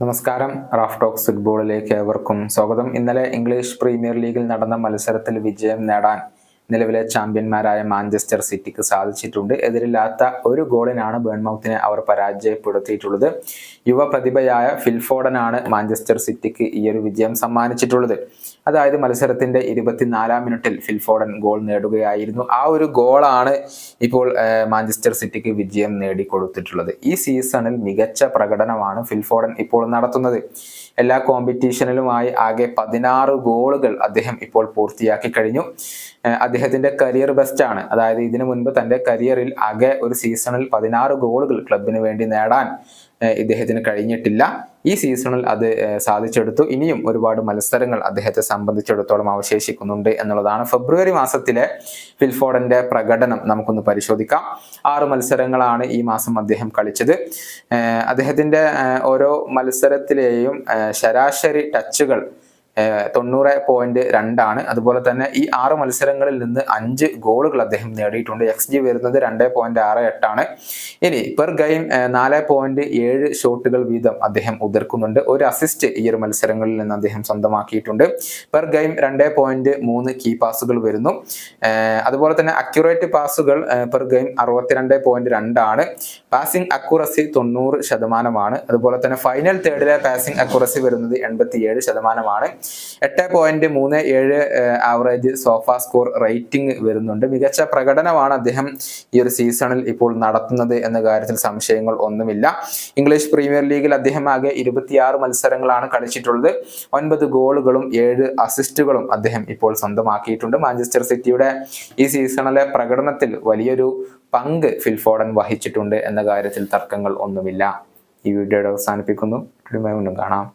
നമസ്കാരം. Raf talks ഫുട്ബോളിലേക്ക് ഏവർക്കും സ്വാഗതം. ഇന്നലെ ഇംഗ്ലീഷ് പ്രീമിയർ ലീഗിൽ നടന്ന മത്സരത്തിൽ വിജയം നേടാൻ നിലവിലെ ചാമ്പ്യന്മാരായ മാഞ്ചസ്റ്റർ സിറ്റിക്ക് സാധിച്ചിട്ടുണ്ട്. എതിരില്ലാത്ത ഒരു ഗോളിനാണ് ബേൺമൗത്തിനെ അവർ പരാജയപ്പെടുത്തിയിട്ടുള്ളത്. യുവ പ്രതിഭയായ ഫിൽഫോഡനാണ് മാഞ്ചസ്റ്റർ സിറ്റിക്ക് ഈ ഒരു വിജയം സമ്മാനിച്ചിട്ടുള്ളത്. അതായത് മത്സരത്തിന്റെ 24-ാം മിനിറ്റിൽ ഫിൽഫോഡൻ ഗോൾ നേടുകയായിരുന്നു. ആ ഒരു ഗോളാണ് ഇപ്പോൾ മാഞ്ചസ്റ്റർ സിറ്റിക്ക് വിജയം നേടിക്കൊടുത്തിട്ടുള്ളത്. ഈ സീസണിൽ മികച്ച പ്രകടനമാണ് ഫിൽഫോഡൻ ഇപ്പോൾ നടത്തുന്നത്. എല്ലാ കോമ്പറ്റീഷനിലുമായി ആകെ 16 ഗോളുകൾ അദ്ദേഹം ഇപ്പോൾ പൂർത്തിയാക്കി കഴിഞ്ഞു. അദ്ദേഹത്തിന്റെ കരിയർ ബെസ്റ്റ് ആണ്. അതായത് ഇതിനു മുൻപ് തന്റെ കരിയറിൽ ആകെ ഒരു സീസണിൽ 16 ഗോളുകൾ ക്ലബിന് വേണ്ടി നേടാൻ ഇദ്ദേഹത്തിന് കഴിഞ്ഞിട്ടില്ല. ഈ സീസണിൽ അത് സാധിച്ചെടുത്തു. ഇനിയും ഒരുപാട് മത്സരങ്ങൾ അദ്ദേഹത്തെ സംബന്ധിച്ചിടത്തോളം അവശേഷിക്കുന്നുണ്ട് എന്നുള്ളതാണ്. ഫെബ്രുവരി മാസത്തിലെ ഫിൽഫോഡന്റെ പ്രകടനം നമുക്കൊന്ന് പരിശോധിക്കാം. 6 മത്സരങ്ങളാണ് ഈ മാസം അദ്ദേഹം കളിച്ചത്. അദ്ദേഹത്തിന്റെ ഓരോ മത്സരത്തിലെയും ശരാശരി ടച്ചുകൾ 90.2 ആണ്. അതുപോലെ തന്നെ ഈ 6 മത്സരങ്ങളിൽ നിന്ന് 5 ഗോളുകൾ അദ്ദേഹം നേടിയിട്ടുണ്ട്. XG വരുന്നത് 2.68 ആണ്. ഇനി പെർ ഗെയിം 4.7 ഷോട്ടുകൾ വീതം അദ്ദേഹം ഉതിർക്കുന്നുണ്ട്. ഒരു അസിസ്റ്റ് ഈ ഒരു മത്സരങ്ങളിൽ നിന്ന് അദ്ദേഹം സ്വന്തമാക്കിയിട്ടുണ്ട്. പെർ ഗെയിം 2.3 കീ പാസുകൾ വരുന്നു. അതുപോലെ തന്നെ അക്യുറേറ്റ് പാസുകൾ പെർ ഗെയിം 62.2 ആണ്. Passing accuracy 90%. അതുപോലെ തന്നെ ഫൈനൽ തേർഡിലെ പാസിംഗ് അക്യുറസി വരുന്നത് 87%. 8.37 ആവറേജ് സോഫ സ്കോർ റേറ്റിംഗ് വരുന്നുണ്ട്. മികച്ച പ്രകടനമാണ് അദ്ദേഹം ഈ ഒരു സീസണിൽ ഇപ്പോൾ നടത്തുന്നത് എന്ന കാര്യത്തിൽ സംശയങ്ങൾ ഒന്നുമില്ല. ഇംഗ്ലീഷ് പ്രീമിയർ ലീഗിൽ അദ്ദേഹം ആകെ 26 മത്സരങ്ങളാണ് കളിച്ചിട്ടുള്ളത്. 9 ഗോളുകളും 7 അസിസ്റ്റുകളും അദ്ദേഹം ഇപ്പോൾ സ്വന്തമാക്കിയിട്ടുണ്ട്. മാഞ്ചസ്റ്റർ സിറ്റിയുടെ ഈ സീസണിലെ പ്രകടനത്തിൽ വലിയൊരു പങ്ക് ഫിൽഫോഡൻ വഹിച്ചിട്ടുണ്ട് എന്ന കാര്യത്തിൽ തർക്കങ്ങൾ ഒന്നുമില്ല. ഈ വീഡിയോയുടെ അവസാനിപ്പിക്കുന്നു. വീണ്ടും കാണാം.